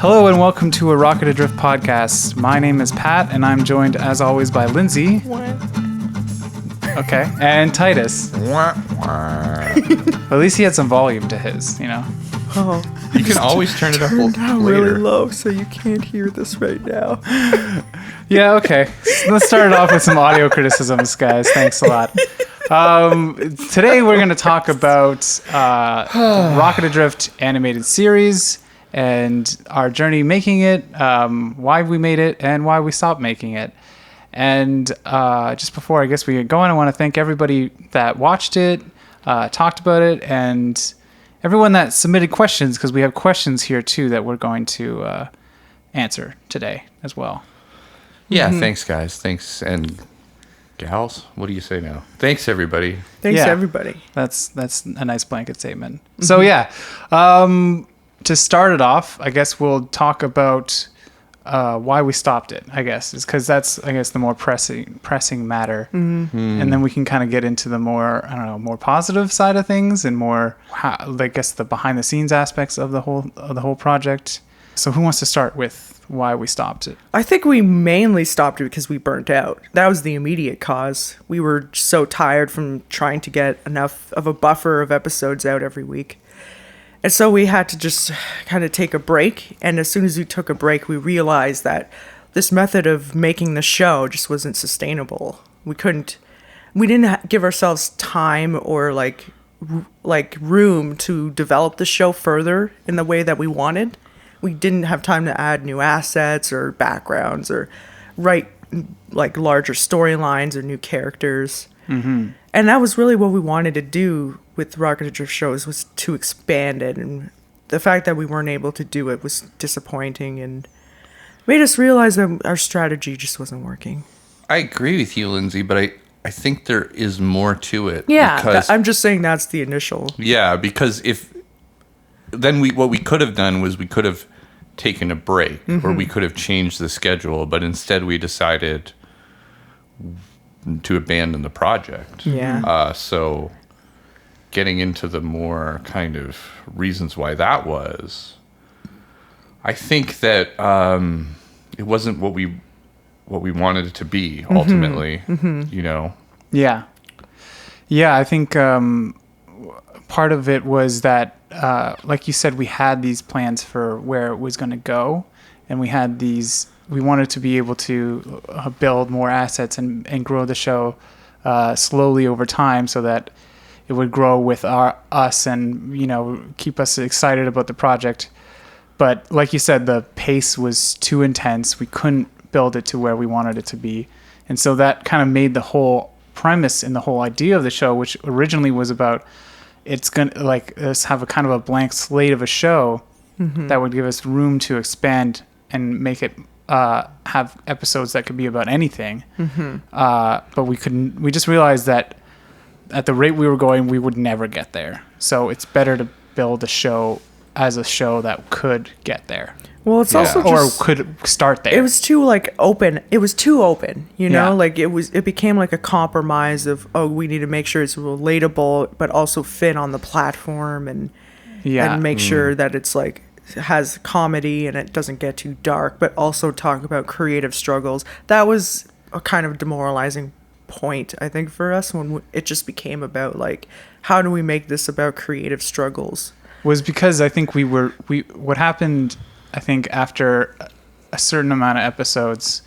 Hello and welcome to a Rocket Adrift podcast. My name is Pat and I'm joined as always by Lindsay. Okay, and Titus. At least he had some volume to his, you know. Oh, you can always turn it up later. Really low, so you can't hear this right now. Yeah, okay. Let's start it off with some audio criticisms, guys. Thanks a lot. Today we're going to talk about Rocket Adrift animated series and our journey making it, why we made it, and why we stopped making it. And just before I guess we get going, I want to thank everybody that watched it, talked about it, and everyone that submitted questions, because we have questions here too that we're going to answer today as well. Yeah, Thanks guys. Thanks and gals. What do you say now? Thanks everybody. Thanks everybody. That's a nice blanket statement. So yeah, to start it off, I guess we'll talk about why we stopped it, I guess, is because that's, I guess, the more pressing matter. And then we can kind of get into the more, more positive side of things and more, I guess, the behind the scenes aspects of the whole project. So who wants to start with why we stopped it? I think we mainly stopped it because we burnt out. That was the immediate cause. We were so tired from trying to get enough of a buffer of episodes out every week. And so we had to just kind of take a break. And as soon as we took a break, we realized that this method of making the show just wasn't sustainable. We didn't give ourselves time or like room to develop the show further in the way that we wanted. We didn't have time to add new assets or backgrounds or write like larger storylines or new characters. And that was really what we wanted to do with Rocket Adrift shows, was to expand it. And the fact that we weren't able to do it was disappointing and made us realize that our strategy just wasn't working. I agree with you, Lindsay, but I think there is more to it. Yeah, I'm just saying that's the initial. Yeah, because what we could have done was we could have taken a break or we could have changed the schedule, but instead we decided to abandon the project. Yeah. So getting into the more kind of reasons why that was, I think that it wasn't what we wanted it to be ultimately, you know? Yeah. Yeah, I think part of it was that, like you said, we had these plans for where it was going to go, and we wanted to be able to build more assets and grow the show slowly over time so that it would grow with us and, keep us excited about the project. But like you said, the pace was too intense. We couldn't build it to where we wanted it to be. And so that kind of made the whole premise and the whole idea of the show, which originally was about it's going to like us have a kind of a blank slate of a show that would give us room to expand and make it have episodes that could be about anything. But we just realized that at the rate we were going, we would never get there. So it's better to build a show as a show that could get there. Well, it's also just, or could start there. It was too open. It was too open, like it became like a compromise of, we need to make sure it's relatable, but also fit on the platform and make sure that it's like has comedy and it doesn't get too dark, but also talk about creative struggles. That was a kind of demoralizing point, I think, for us when it just became about like, how do we make this about creative struggles? Was because I think what happened, I think, after a certain amount of episodes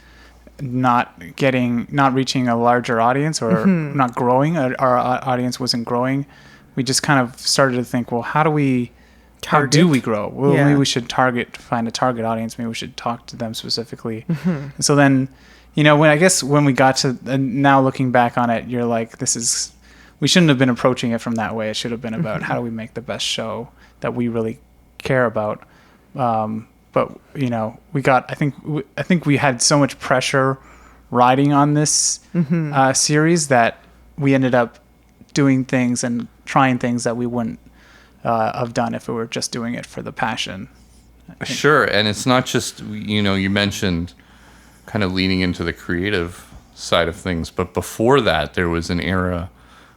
not reaching a larger audience or not growing, our audience wasn't growing, we just kind of started to think, well, how do we grow? Well, maybe we should find a target audience. Maybe we should talk to them specifically. And so then, when we got to, and now looking back on it, you're like, we shouldn't have been approaching it from that way. It should have been about how do we make the best show that we really care about. But I think we had so much pressure riding on this series that we ended up doing things and trying things that we wouldn't have done if we were just doing it for the passion. Sure, and it's not just, you mentioned kind of leaning into the creative side of things, but before that, there was an era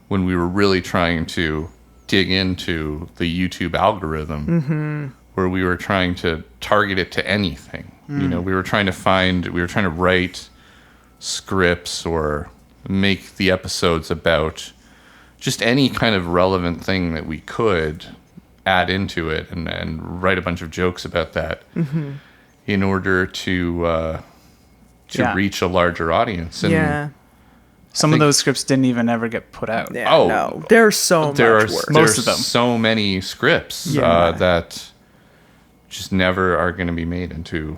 when we were really trying to dig into the YouTube algorithm where we were trying to target it to anything. You know, we were trying to write scripts or make the episodes about just any kind of relevant thing that we could add into it and write a bunch of jokes about that in order to reach a larger audience. And some of those scripts didn't even ever get put out. Yeah, no. There's so much work. Most of them. So many scripts that just never are going to be made into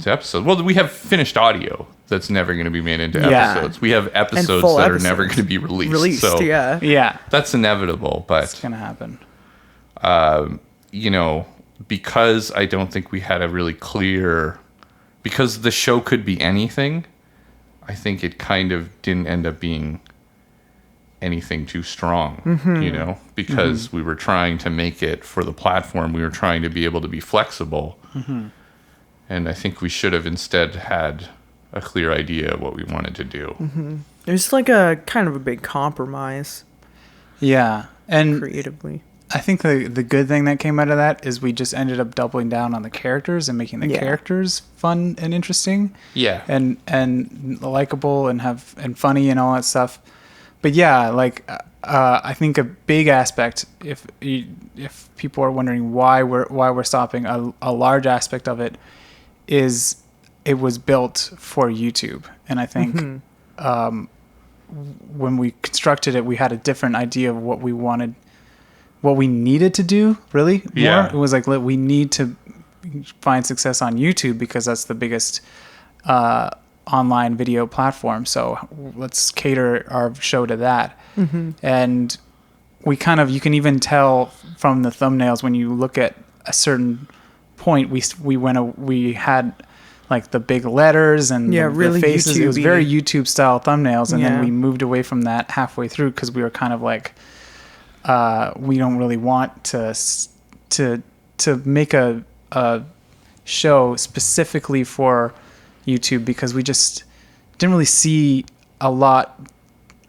episodes. Well, we have finished audio that's never going to be made into episodes. We have episodes that are never going to be released. So yeah, that's inevitable, but it's going to happen. You know, because I don't think we had a really clear, because the show could be anything, I think it kind of didn't end up being anything too strong, you know, because we were trying to make it for the platform. We were trying to be able to be flexible. And I think we should have instead had a clear idea of what we wanted to do. It was like a kind of a big compromise. Yeah. And creatively, I think the good thing that came out of that is we just ended up doubling down on the characters and making the characters fun and interesting. Yeah. And likable and funny and all that stuff. But yeah, like I think a big aspect, if people are wondering why we're stopping, a large aspect of it is it was built for YouTube, and I think when we constructed it, we had a different idea of what we wanted, what we needed to do. Really, more. Yeah. It was like we need to find success on YouTube because that's the biggest online video platform, so let's cater our show to that. And we you can even tell from the thumbnails when you look at a certain point, we had like the big letters and really the faces. YouTube-y. It was very YouTube style thumbnails, and then we moved away from that halfway through because we were kind of like we don't really want to make a show specifically for YouTube because we just didn't really see a lot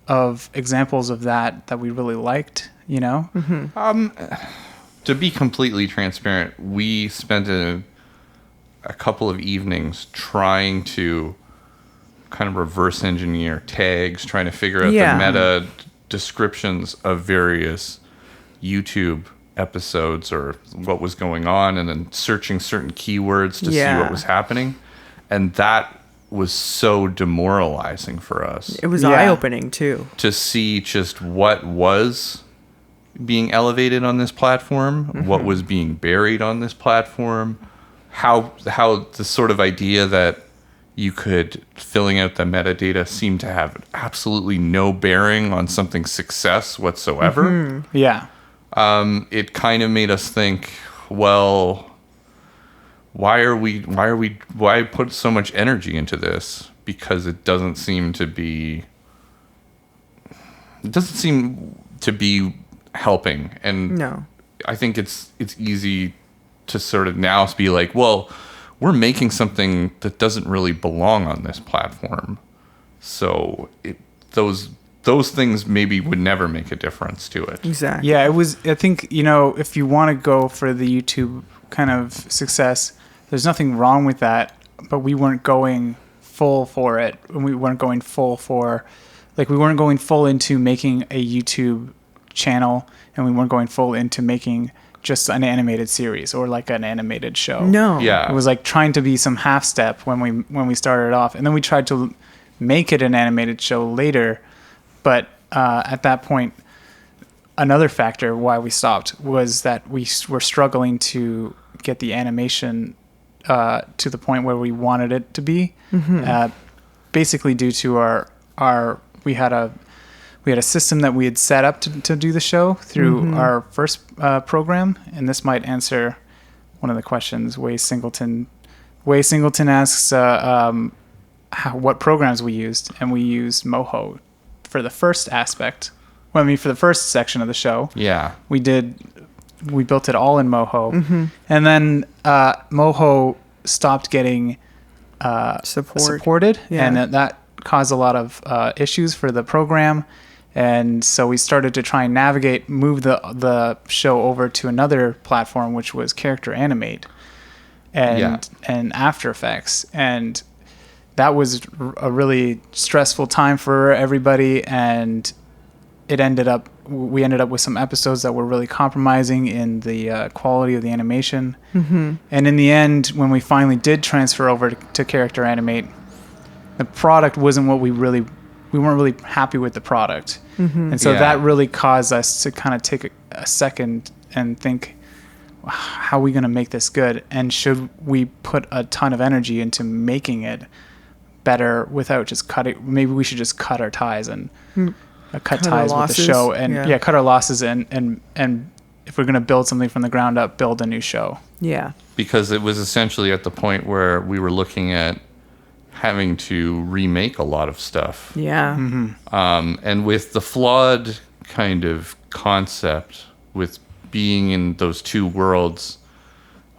of examples of that we really liked, you know? To be completely transparent, we spent a couple of evenings trying to kind of reverse engineer tags, trying to figure out the meta descriptions of various YouTube episodes or what was going on, and then searching certain keywords to see what was happening. And that was so demoralizing for us. it was eye-opening too. To see just what was being elevated on this platform, what was being buried on this platform, how the sort of idea that you could filling out the metadata seemed to have absolutely no bearing on something's success whatsoever. Yeah. It kind of made us think, well, why put so much energy into this? Because it doesn't seem to be helping. And No. I think it's easy to sort of now be like, well, we're making something that doesn't really belong on this platform. So those things maybe would never make a difference to it. Exactly. Yeah, it was, I think, you know, if you want to go for the YouTube kind of success, there's nothing wrong with that, but we weren't going full for it. We weren't going full into making a YouTube channel, and we weren't going full into making just an animated series or like an animated show. No. Yeah. It was like trying to be some half step when we started off, and then we tried to make it an animated show later. But at that point, another factor why we stopped was that we were struggling to get the animation to the point where we wanted it to be. Basically, due to our we had a system that we had set up to do the show through our first program, and this might answer one of the questions. Way Singleton asks what programs we used, and we used Moho for the first aspect. Well, I mean, for the first section of the show. Yeah. We built it all in Moho, and then Moho stopped getting supported, and that caused a lot of issues for the program. And so we started to try and move the show over to another platform, which was Character Animate and After Effects. And that was a really stressful time for everybody. And we ended up with some episodes that were really compromising in the quality of the animation. Mm-hmm. And in the end, when we finally did transfer over to Character Animate, the product wasn't what we weren't really happy with the product. Mm-hmm. And so that really caused us to kind of take a second and think, how are we going to make this good? And should we put a ton of energy into making it better without just cutting? Maybe we should just cut our ties and cut ties with the show and cut our losses and if we're going to build something from the ground up, build a new show. Yeah. Because it was essentially at the point where we were looking at having to remake a lot of stuff. Yeah. Mm-hmm. And with the flawed kind of concept with being in those two worlds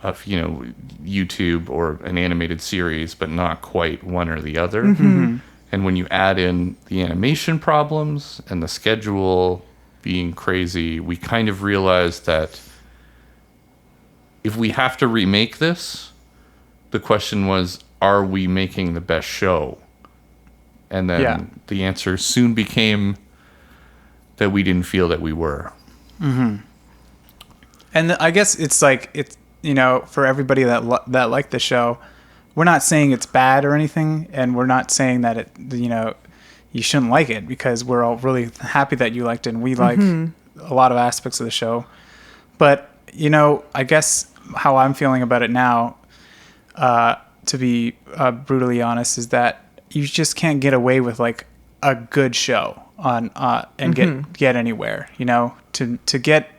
of, YouTube or an animated series, but not quite one or the other. Mm-hmm. And when you add in the animation problems and the schedule being crazy, we kind of realized that if we have to remake this, the question was, are we making the best show? And then the answer soon became that we didn't feel that we were. Mm-hmm. And I guess it's for everybody that liked the show, we're not saying it's bad or anything, and we're not saying that you shouldn't like it, because we're all really happy that you liked it, and we like a lot of aspects of the show. But I guess how I'm feeling about it now, to be brutally honest, is that you just can't get away with like a good show on and get anywhere. To get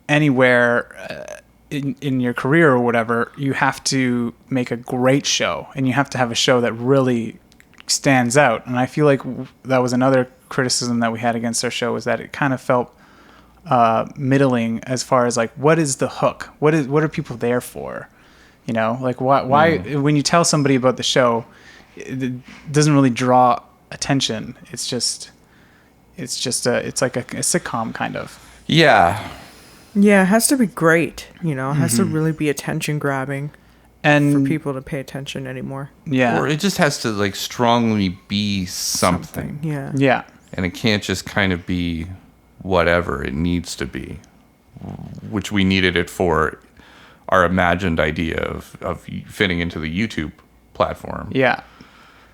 anywhere in your career or whatever, you have to make a great show, and you have to have a show that really stands out. And I feel like that was another criticism that we had against our show, was that it kind of felt middling as far as like, what is the hook? What are people there for? Like why when you tell somebody about the show, it doesn't really draw attention. It's like a sitcom kind of. Yeah. Yeah, it has to be great, It has to really be attention grabbing and for people to pay attention anymore. Yeah. Or it just has to like strongly be something. Yeah. Yeah. And it can't just kind of be whatever it needs to be, which we needed it for our imagined idea of fitting into the YouTube platform. Yeah.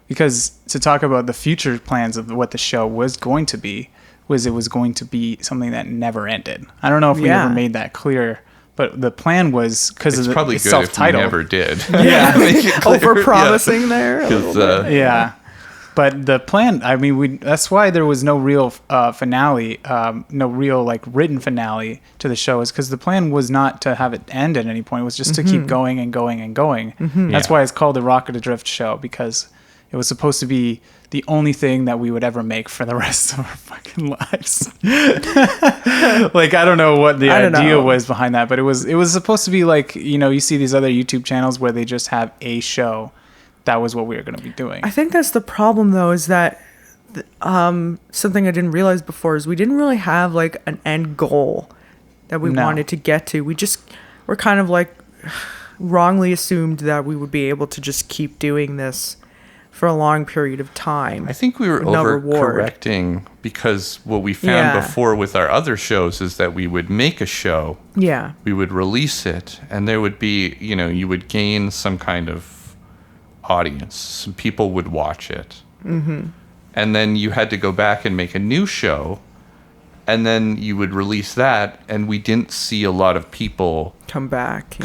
Because to talk about the future plans of what the show was going to be, it was going to be something that never ended. I don't know if we ever made that clear, but the plan was, because it's probably good self-titled. if we never did. Yeah. Over-promising there. Yeah. But the plan, that's why there was no real finale, no real like written finale to the show, is because the plan was not to have it end at any point. It was just to keep going and going and going. Mm-hmm. That's why it's called the Rocket Adrift show, because it was supposed to be the only thing that we would ever make for the rest of our fucking lives. Like, I don't know what the idea was behind that, but it was supposed to be like, you see these other YouTube channels where they just have a show. That was what we were going to be doing. I think that's the problem, though, is that something I didn't realize before is we didn't really have like an end goal that we wanted to get to. We're kind of like wrongly assumed that we would be able to just keep doing this for a long period of time. I think we were overcorrecting, because what we found before with our other shows is that we would make a show. Yeah. We would release it, and there would be, you would gain some kind of audience. Some people would watch it. Mm-hmm. And then you had to go back and make a new show, and then you would release that, and we didn't see a lot of people come back.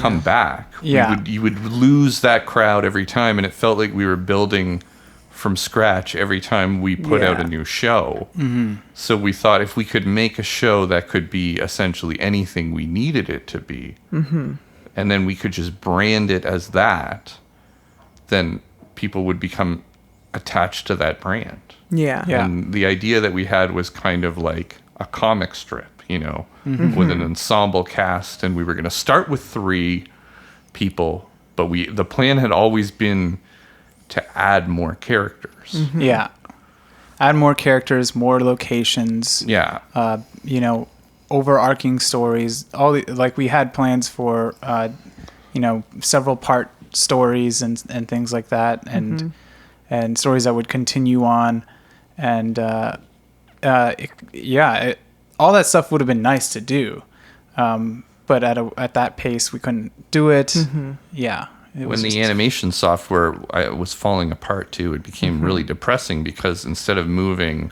Yeah. You would lose that crowd every time, and it felt like we were building from scratch every time we put out a new show. Mm-hmm. So we thought if we could make a show that could be essentially anything we needed it to be, and then we could just brand it as that, then people would become attached to that brand. Yeah. And the idea that we had was kind of like a comic strip, with an ensemble cast, and we were going to start with 3 people, but the plan had always been to add more characters. Mm-hmm. Yeah. add more characters, more locations. Yeah. You know, overarching stories. Like we had plans for, you know, several part stories and things like that, and stories that would continue on, and all that stuff would have been nice to do, but at that pace we couldn't do it. Yeah. When the animation software was falling apart too, it became really depressing, because instead of moving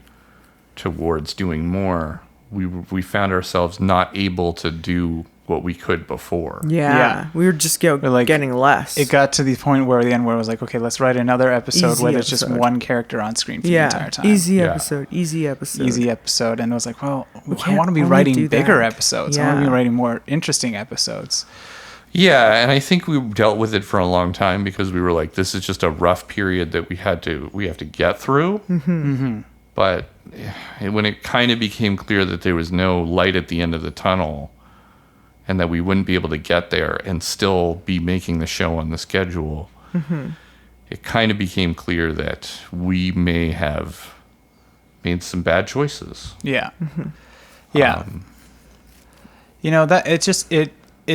towards doing more, we found ourselves not able to do what we could before. Yeah. We were just getting less. It got to the point where the end where it was like, okay, let's write another episode where there's just one character on screen for the entire time. Easy episode. And it was like, well, I want to be writing bigger episodes. I want to be writing more interesting episodes. Yeah, and I think we dealt with it for a long time, because we were like, this is just a rough period that we have to get through. But when it kind of became clear that there was no light at the end of the tunnel, and that we wouldn't be able to get there and still be making the show on the schedule, it kind of became clear that we may have made some bad choices. Yeah. Yeah. You know, that it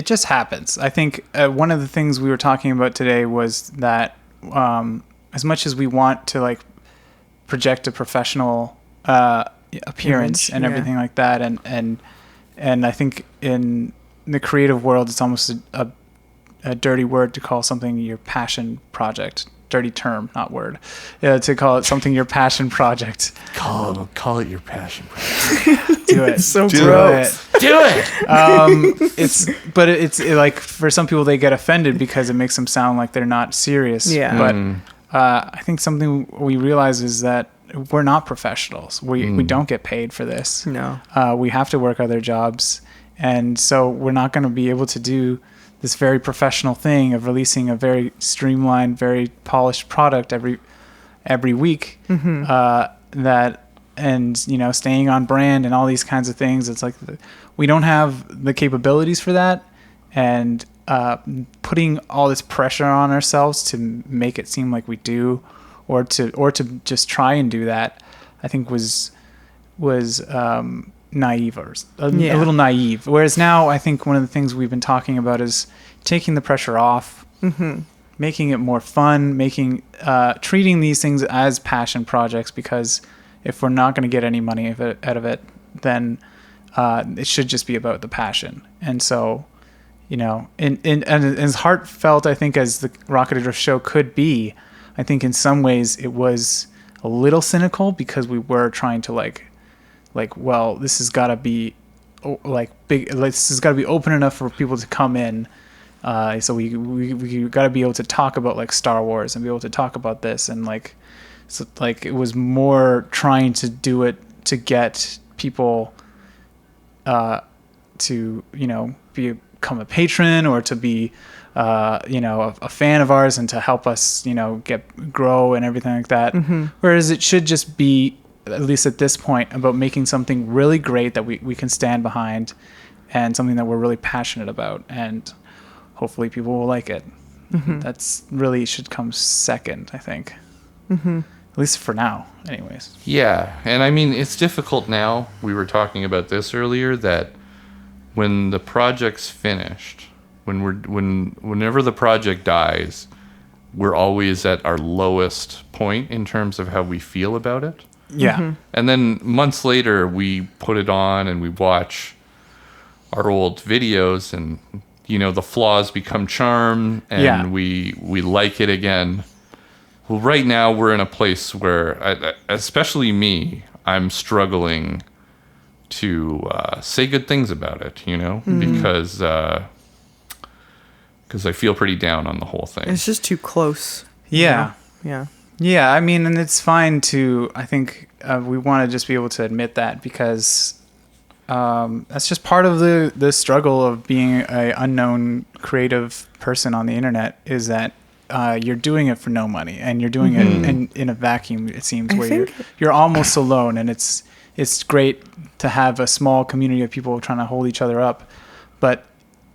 just happens. I think one of the things we were talking about today was that as much as we want to like project a professional appearance and everything like that, and I think in the creative world, it's almost a dirty word to call something your passion project. Dirty term, not word. To call it something your passion project. Call it your passion project. Do it. So Do gross. it. Do it. It's like for some people they get offended because it makes them sound like they're not serious. Yeah. But I think something we realize is that we're not professionals. We don't get paid for this. No. We have to work other jobs. And so we're not going to be able to do this very professional thing of releasing a very streamlined, very polished product every week. That, and you know, staying on brand and all these kinds of things. It's like we don't have the capabilities for that, and putting all this pressure on ourselves to make it seem like we do, or to just try and do that, I think was naive, or a little naive. Whereas now I think one of the things we've been talking about is taking the pressure off, making it more fun, treating these things as passion projects, because if we're not going to get any money out of it, then it should just be about the passion. And so, you know, and as heartfelt I think as the Rocket Adrift show could be, I think in some ways it was a little cynical, because we were trying to like, well, this has got to be like big. This has got to be open enough for people to come in. So we got to be able to talk about like Star Wars and be able to talk about this, and like, so like it was more trying to do it to get people to, you know, become a patron, or to be you know, a fan of ours, and to help us, you know, grow and everything like that. Whereas it should just be, at least at this point, about making something really great that we can stand behind, and something that we're really passionate about, and hopefully people will like it. That's really should come second, I think. At least for now, anyways. Yeah, and I mean, it's difficult now. We were talking about this earlier, that when the project's finished, whenever the project dies, we're always at our lowest point in terms of how we feel about it. Yeah. And then months later, we put it on and we watch our old videos, and, you know, the flaws become charm, and we like it again. Well, right now we're in a place where, especially me, I'm struggling to say good things about it, you know, because I feel pretty down on the whole thing. It's just too close. Yeah. You know? Yeah. Yeah, I mean, and it's fine to, I think we want to just be able to admit that, because that's just part of the struggle of being an unknown creative person on the internet, is that you're doing it for no money, and you're doing it in a vacuum, it seems, where you're almost alone, and it's great to have a small community of people trying to hold each other up, but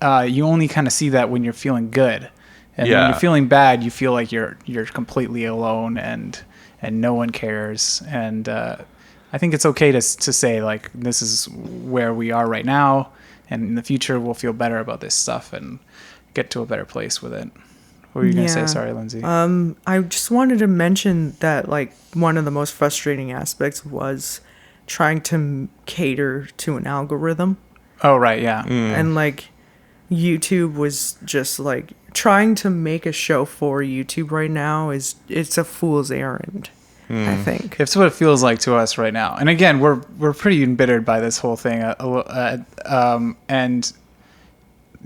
you only kind of see that when you're feeling good. And when you're feeling bad, you feel like you're completely alone, and and no one cares. And I think it's okay to say, like, this is where we are right now, and in the future we'll feel better about this stuff and get to a better place with it. What were you gonna say? Sorry, Lindsay. I just wanted to mention that, like, one of the most frustrating aspects was trying to cater to an algorithm. Oh, right, yeah. And, like, YouTube was just, like, trying to make a show for YouTube right now it's a fool's errand, I think. It's what it feels like to us right now. And again, we're pretty embittered by this whole thing. And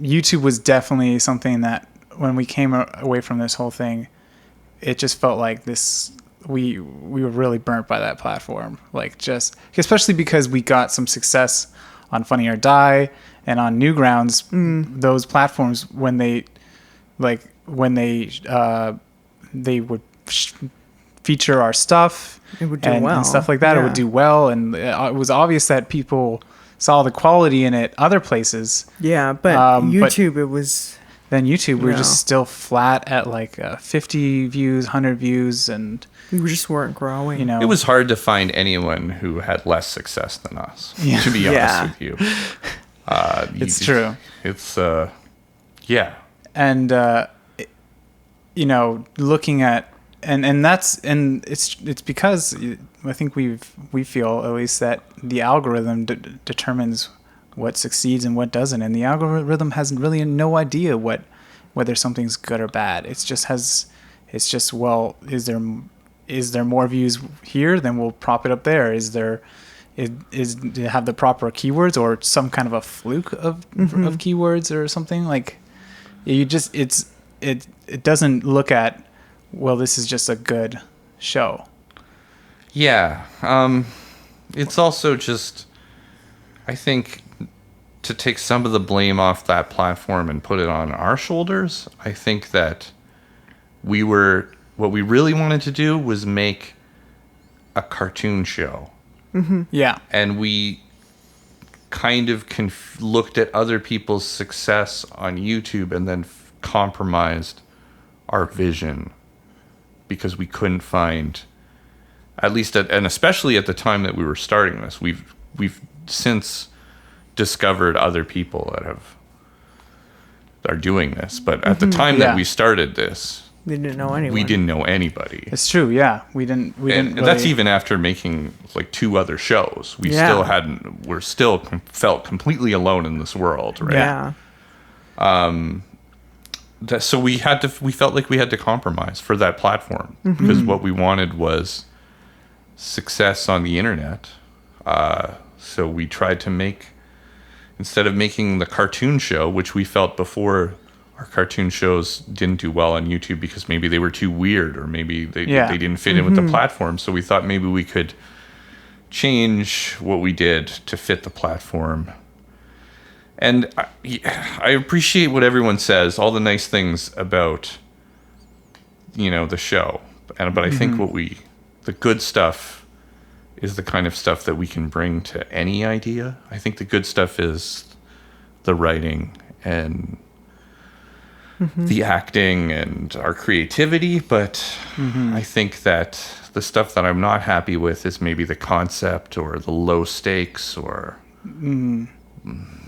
YouTube was definitely something that when we came away from this whole thing, it just felt like we were really burnt by that platform. Like, just especially because we got some success on Funny or Die and on Newgrounds. Those platforms, when they would feature our stuff, it would do well and stuff like that. It would do well, and it was obvious that people saw the quality in it other places. Yeah, but YouTube, it was. Then YouTube, we were just still flat at like 50 views, 100 views, and we just weren't growing. You know, it was hard to find anyone who had less success than us. To be honest with you, it's true. It's yeah, and you know, looking at and it's because I think we feel at least that the algorithm determines what succeeds and what doesn't, and the algorithm has really no idea whether something's good or bad. It's just well, is there more views here? Then we'll prop it up there. Do it have the proper keywords or some kind of a fluke of keywords or something? Like, it doesn't look at, well, this is just a good show. Yeah. It's also just, I think, to take some of the blame off that platform and put it on our shoulders. I think that what we really wanted to do was make a cartoon show. Yeah. And we kind of looked at other people's success on YouTube and then compromised our vision because we couldn't find, at least and especially at the time that we were starting this, we've since discovered other people that are doing this, but at the time that we started this, we didn't know anyone. We didn't know anybody. It's true, yeah. We didn't and really... that's even after making like 2 other shows. We still felt completely alone in this world, right? Yeah. So we felt like we had to compromise for that platform because what we wanted was success on the internet. So we tried to make, instead of making the cartoon show, which we felt before our cartoon shows didn't do well on YouTube because maybe they were too weird or maybe they didn't fit in with the platform. So we thought maybe we could change what we did to fit the platform. And I appreciate what everyone says, all the nice things about, the show. But I think the good stuff is the kind of stuff that we can bring to any idea. I think the good stuff is the writing and the acting and our creativity. But I think that the stuff that I'm not happy with is maybe the concept or the low stakes or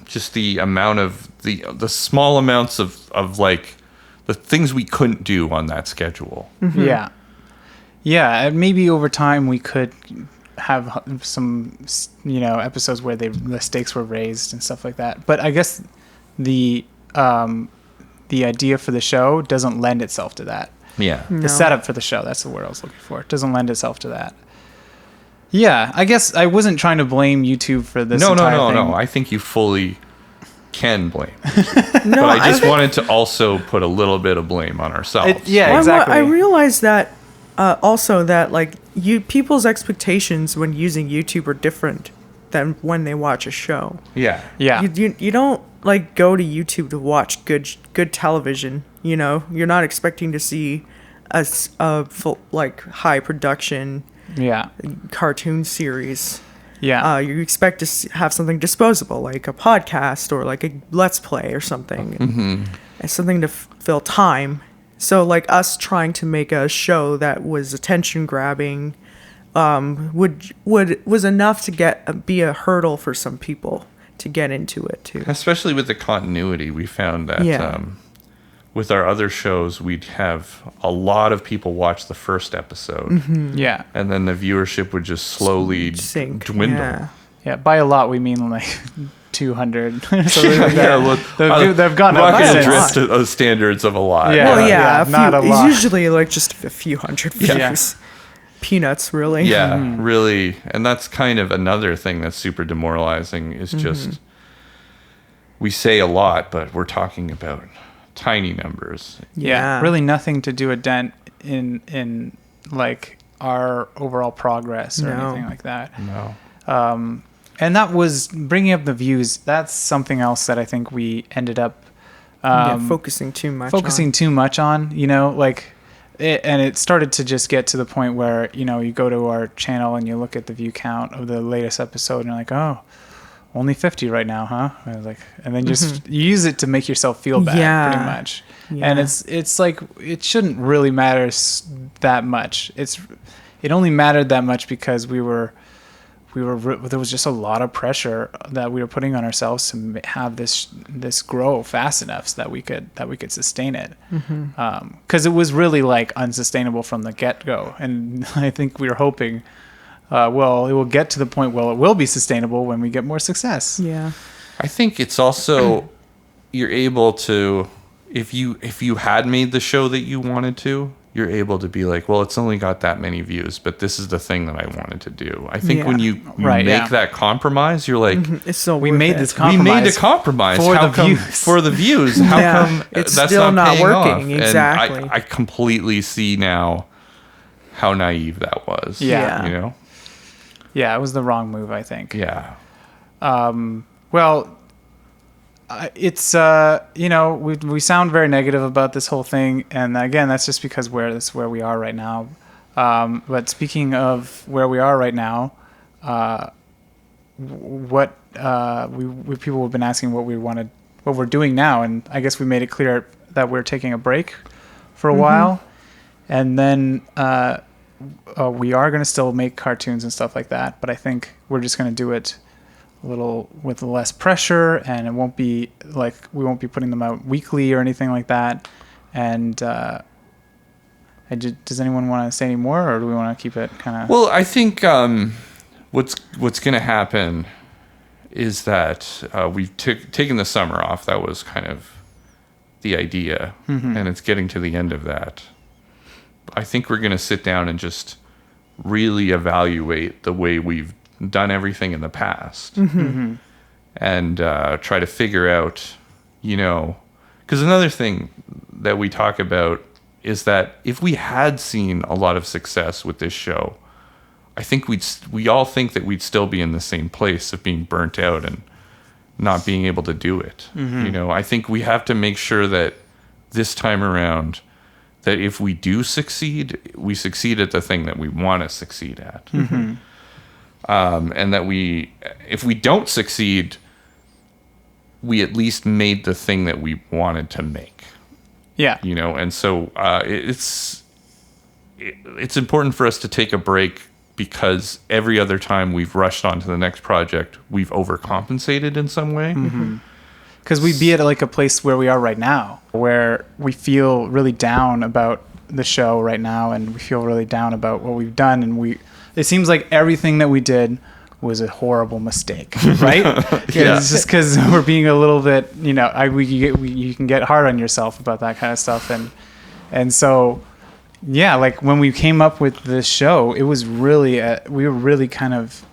just the amount of the small amounts of like the things we couldn't do on that schedule. Yeah, and maybe over time we could have some episodes where the stakes were raised and stuff like that. But I guess the idea for the show doesn't lend itself to that. Yeah. The setup for the show, that's the word I was looking for. It doesn't lend itself to that. Yeah, I guess I wasn't trying to blame YouTube for this entire thing. No. I think you fully can blame. But I just wanted to also put a little bit of blame on ourselves. Exactly. I realized that also that like people's expectations when using YouTube are different than when they watch a show. Yeah. You don't like go to YouTube to watch good television. You're not expecting to see a full, like high production cartoon series. You expect to have something disposable like a podcast or like a let's play or something. And something to fill time. So like us trying to make a show that was attention grabbing was enough to be a hurdle for some people to get into it too. Especially with the continuity, we found that with our other shows, we'd have a lot of people watch the first episode. Yeah. And then the viewership would just slowly dwindle. Yeah, by a lot we mean like 200. So they've gone up Rocket Adrift standards of a lot. Yeah, well, not a it's lot. usually like just a few hundred views. Yeah. Peanuts, really. Yeah, really. And that's kind of another thing that's super demoralizing is just we say a lot, but we're talking about tiny numbers. Yeah, really nothing to do a dent in like our overall progress or anything like that. No. And that was bringing up the views. That's something else that I think we ended up focusing too much on, you know, like it started to just get to the point where, you know, you go to our channel and you look at the view count of the latest episode and you're like, oh, only 50 right now, huh? And I was like, and then just you use it to make yourself feel bad, pretty much. Yeah. And it's like it shouldn't really matter that much. It only mattered that much because there was just a lot of pressure that we were putting on ourselves to have this grow fast enough so that we could sustain it. Because it was really like unsustainable from the get-go, and I think we were hoping, it will get to the point where it will be sustainable when we get more success. Yeah, I think it's also you're able to if you had made the show that you wanted to. You're able to be like, well, it's only got that many views, but this is the thing that I wanted to do. I think when you make that compromise, you're like, it's so we made this compromise. We made a compromise for the views. For the views. How come it's that's still not paying working? Off? Exactly. And I completely see now how naive that was. Yeah. You know? Yeah, it was the wrong move, I think. Yeah. Well, it's you know, we sound very negative about this whole thing, and again, that's just because that's where we are right now. But speaking of where we are right now, what people have been asking what we're doing now, and I guess we made it clear that we're taking a break for a while, and then we are going to still make cartoons and stuff like that, but I think we're just going to do it a little with less pressure, and it won't be like we won't be putting them out weekly or anything like that. And does anyone want to say any more, or do we want to keep it kind of? Well, I think what's going to happen is that we've taken the summer off. That was kind of the idea, and it's getting to the end of that. I think we're going to sit down and just really evaluate the way we've done everything in the past and try to figure out, you know, because another thing that we talk about is that if we had seen a lot of success with this show, I think we all think that we'd still be in the same place of being burnt out and not being able to do it. You know, I think we have to make sure that this time around that if we do succeed, we succeed at the thing that we want to succeed at. And that if we don't succeed, we at least made the thing that we wanted to make. Yeah. You know, and so it's important for us to take a break because every other time we've rushed on to the next project, we've overcompensated in some way. Because we'd be at like a place where we are right now, where we feel really down about the show right now, and we feel really down about what we've done, and it seems like everything that we did was a horrible mistake, right? It's just because we're being a little bit, you know, you can get hard on yourself about that kind of stuff, and so, yeah, like when we came up with this show, it was really we were really kind of.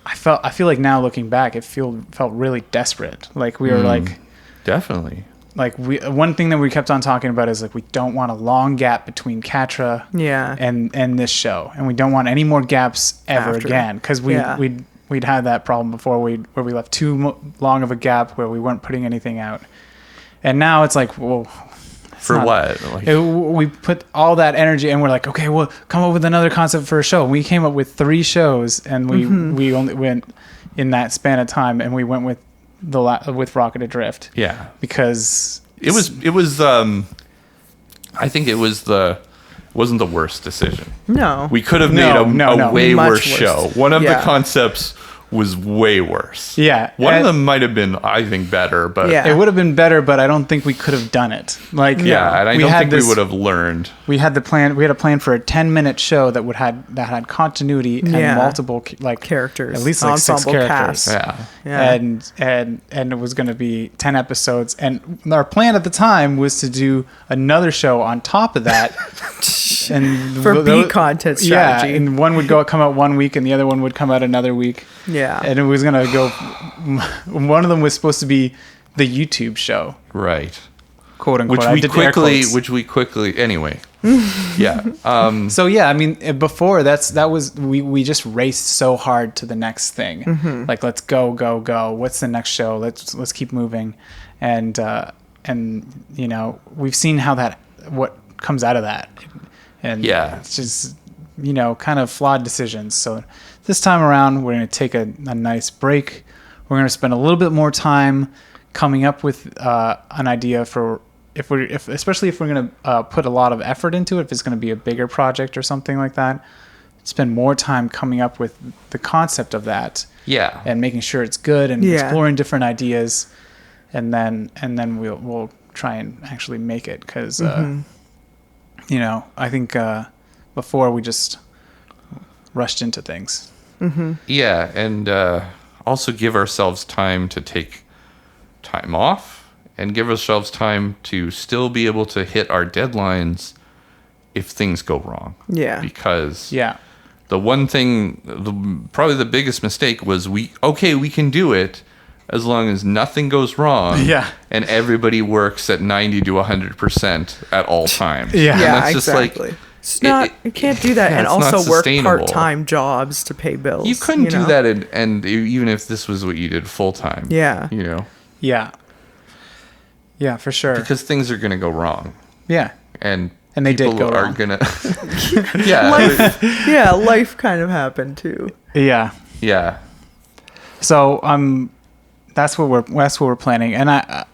I feel like now looking back, it felt really desperate. Like we were like, definitely. Like one thing that we kept on talking about is like we don't want a long gap between Katra and this show, and we don't want any more gaps ever again, because we'd had that problem before where we left too long of a gap where we weren't putting anything out, and now it's like, well, we put all that energy and we're like, okay, well, come up with another concept for a show. We came up with 3 shows, and we only went in that span of time, and we went with with Rocket Adrift. Yeah, because it was I think it wasn't the worst decision. No. We could have made a way Much worse worse. show. One of the Yeah. concepts was way worse. Yeah. One of them might have been, I think, better, but Yeah. It would have been better, but I don't think we could have done it. Like, yeah, and I we don't had think this- we would have learned. We had the plan. We had a plan for a 10-minute show that had continuity and Yeah. multiple Characters. at least like 6 Ensemble characters. cast. Yeah. Yeah. And it was going to be 10 episodes. And our plan at the time was to do another show on top of that. And For B content strategy. Yeah, and one would come out one week, and the other one would come out another week. Yeah. And it was gonna go. One of them was supposed to be the YouTube show, Right. quote unquote. Which we quickly anyway. Yeah. So yeah, I mean, before we just raced so hard to the next thing. Mm-hmm. Like, let's go. What's the next show? Let's keep moving, and you know, we've seen what comes out of that, and Yeah. it's just, you know, kind of flawed decisions. So this time around, we're going to take a nice break. We're going to spend a little bit more time coming up with an idea for especially if we're going to put a lot of effort into it, if it's going to be a bigger project or something like that. Spend more time coming up with the concept of that, Yeah. and making sure it's good, and Yeah. exploring different ideas, and then we'll try and actually make it, because you know, I think before we just rushed into things. Yeah, and also give ourselves time to take time off and give ourselves time to still be able to hit our deadlines if things go wrong. Yeah. Because Yeah. the one thing, probably the biggest mistake was we can do it as long as nothing goes wrong. Yeah. And everybody works at 90 to 100% at all times. Yeah. And Yeah, that's just exactly. like, It's not. You can't do that yeah, and it's not also work sustainable. part-time jobs to pay bills. you couldn't do know? that, and even if this was what you did full time. Yeah. You know, Yeah. Yeah, for sure. because things are going to go wrong. Yeah. And they did people go are wrong. gonna yeah Life kind of happened too. Yeah. yeah So that's what we're planning, and I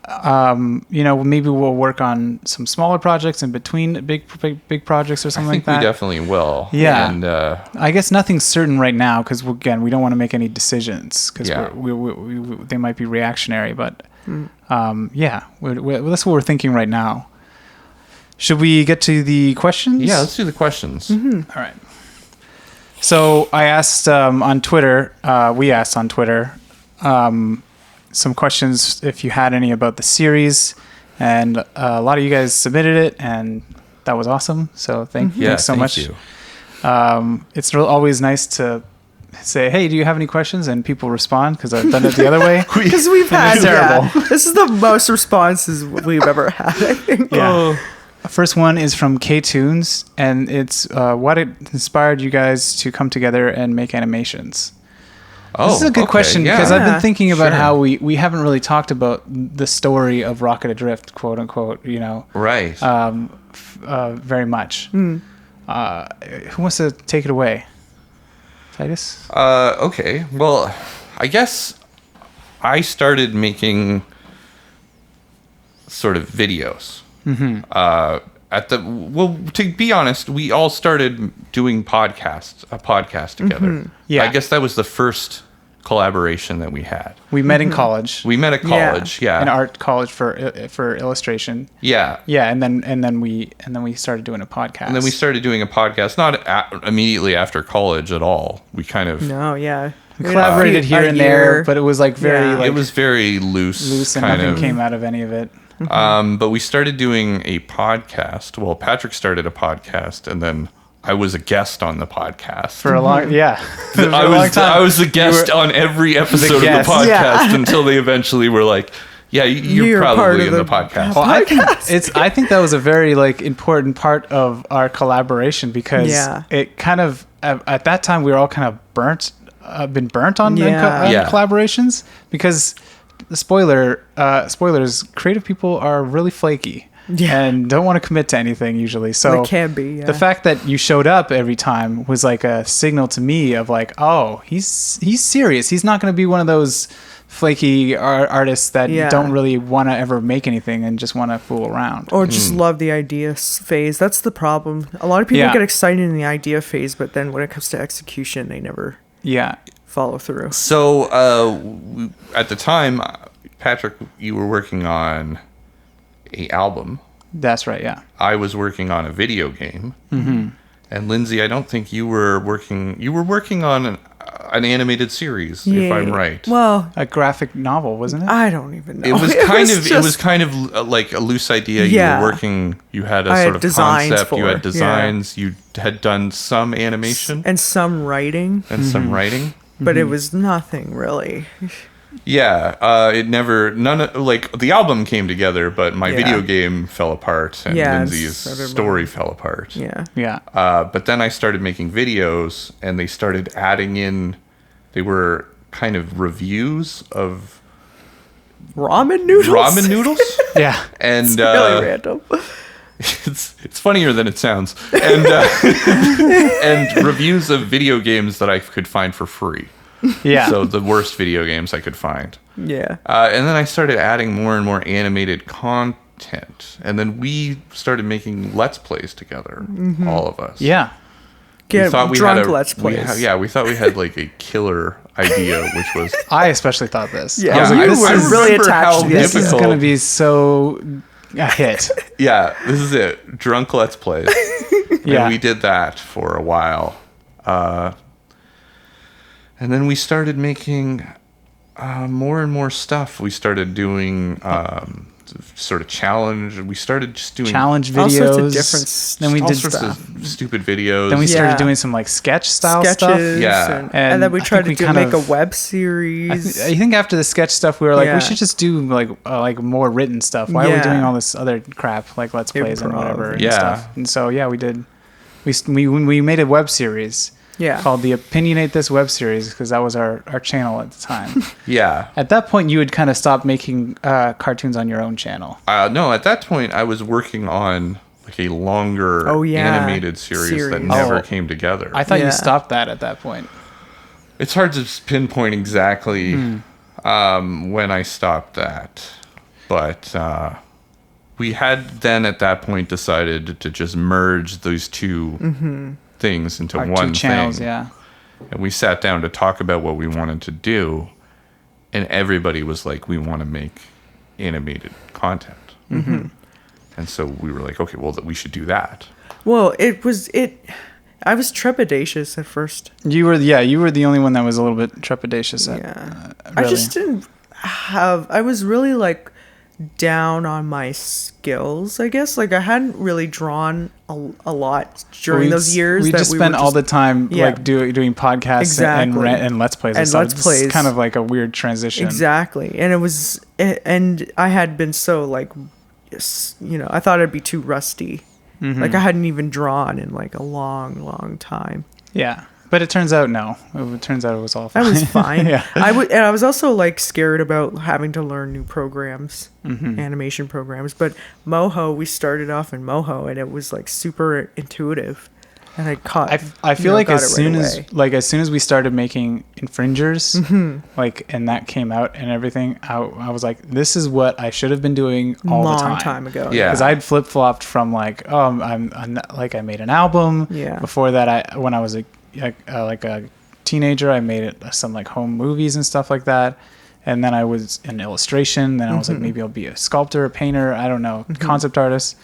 you know, maybe we'll work on some smaller projects in between big projects or I something think like we that. definitely will. Yeah. And I guess nothing's certain right now, because again, we don't want to make any decisions, because Yeah. they might be reactionary. But yeah, that's what we're thinking right now. Should we get to the questions? yeah, let's do the questions. All right. So I asked on Twitter. We asked on Twitter some questions, if you had any, about the series, and a lot of you guys submitted it, and that was awesome. So thanks so much. You. It's always nice to say, "Hey, do you have any questions?" and people respond, because I've done it the other way. Because we've had terrible. This is the most responses we've ever had, I think. Yeah. First one is from K-Tunes, and it's what inspired you guys to come together and make animations. Oh, This is a good okay, question, yeah. because I've been thinking about Sure. how we haven't really talked about the story of Rocket Adrift, quote unquote, you know, Right. very much. Who wants to take it away? Titus? Okay. Well, I guess I started making sort of videos. To be honest, we all started doing a podcast together. Yeah. I guess that was the first collaboration that we had. We met in college. We met at college, yeah. In art college for illustration. Yeah. Yeah, and then we started doing a podcast. And then we started doing a podcast, not immediately after college at all. We kind of No, yeah. We collaborated here and there, but it was like very Yeah. like it was very loose and kind nothing of. came out of any of it. But we started doing a podcast. Well, Patrick started a podcast, and then I was a guest on the podcast. For a long, yeah. For I a long was time. I was the guest on every episode of the guest. podcast Yeah. until they eventually were like, "Yeah, you're You're part probably of in the the podcast." Well, I think that was a very like important part of our collaboration, because Yeah. it kind of at that time we were all kind of been burnt on Yeah. Yeah. collaborations, because the spoilers, creative people are really flaky. Yeah. And don't want to commit to anything usually. So They can be, yeah. the fact that you showed up every time was like a signal to me of like, oh, he's serious. He's not going to be one of those flaky artists that Yeah. don't really want to ever make anything and just want to fool around. Or just love the idea phase. That's the problem. A lot of people Yeah. get excited in the idea phase, but then when it comes to execution, they never Yeah. follow through. So at the time, Patrick, you were working on a album. That's right. Yeah. I was working on a video game. Mm-hmm. And Lindsay, I don't think you were working. You were working on an animated series, if I'm right. Well, A graphic novel, wasn't it? I don't even know. It was kind of like a loose idea. Yeah. You were working. You had a I sort had of designs concept. You for, had designs. You had done some animation and some writing, and some writing. but it was nothing really. Yeah, it never. Like the album came together, but my Yeah. video game fell apart, and Yeah, Lindsay's so did story mine. fell apart. Yeah. Yeah. But then I started making videos, and they started adding in. They were kind of reviews of Ramen noodles. ramen noodles, Yeah. and It's really random. it's funnier than it sounds, and and reviews of video games that I could find for free. Yeah. So the worst video games I could find. Yeah. And then I started adding more and more animated content. And then we started making Let's Plays together, all of us. yeah. Get drunk Let's we Plays. we thought we had like a killer idea, which was... I especially thought this. Yeah, I was like, you this were is, really remember attached how to this is difficult- going to be so a hit. Yeah, this is it. Drunk Let's Plays. Yeah. And we did that for a while. And then we started making more and more stuff. We started doing sort of challenge. We started just doing Challenge All videos. sorts of different Then we all did sorts stuff. of stupid videos. Then we started Yeah. doing some like sketch style sketches. stuff. Yeah. And And then we I tried think to we kind make a of- web I series. think after the sketch stuff, we were like, Yeah. we should just do like more written stuff. Why are we Yeah. doing all this other crap like Let's Plays and Improv. whatever and Yeah. stuff? And so yeah, we did. We made a web series Yeah. called the Opinionate This Web Series because that was our channel at the time. Yeah. At that point, you had kind of stopped making cartoons on your own channel. No, at that point, I was working on like a longer Oh, yeah. animated series that Series. never Oh. came together. I thought Yeah. you stopped that at that point. It's hard to pinpoint exactly when I stopped that, but we had then at that point decided to just merge those two things into Our one two channels, thing. yeah. And we sat down to talk about what we wanted to do, and everybody was like, "We want to make animated content." And so we were like, "Okay, well, we should do that." Well, I was trepidatious at first. You were the only one that was a little bit trepidatious at. Yeah. Really. I just didn't I was really like down on my skills, I guess. Like I hadn't really drawn a lot during those years. We that just we spent were all the time Yeah. like doing podcasts Exactly. and Let's Plays and, And stuff. Let's It's Plays. kind of like a weird transition. Exactly. And it was, and I had been so like, I thought I'd be too rusty. Like I hadn't even drawn in like a long, long time. Yeah. But it turns out no. It turns out it was all I fine. was fine. Yeah. And I was also like scared about having to learn new programs, animation programs. But Moho, we started off in Moho, and it was like super intuitive, and I caught. I feel like got as it right soon away. as soon as we started making Infringers, like and that came out and everything, I was like, this is what I should have been doing all the long time. ago. Yeah. Because I'd flip flopped from like, oh, I'm like I made an album. Yeah. Before that, when I was a teenager, I made some like home movies and stuff like that. And then I was in illustration. Then I was like, maybe I'll be a sculptor, a painter, I don't know, concept artist.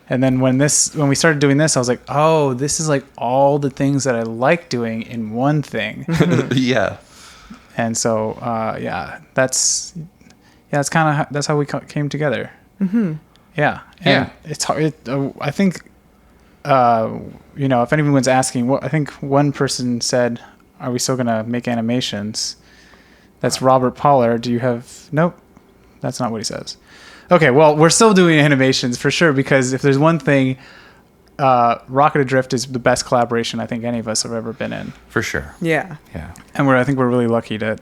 And then when we started doing this, I was like, oh, this is like all the things that I like doing in one thing. Yeah. And so, that's kind of that's how we came together. Yeah. And it's hard. I think, if anyone's asking, I think one person said, are we still going to make animations? That's Robert Pollard. Do you have... Nope. That's not what he says. Okay, well, we're still doing animations for sure, because if there's one thing, Rocket Adrift is the best collaboration I think any of us have ever been in. For sure. Yeah. Yeah. And I think we're really lucky to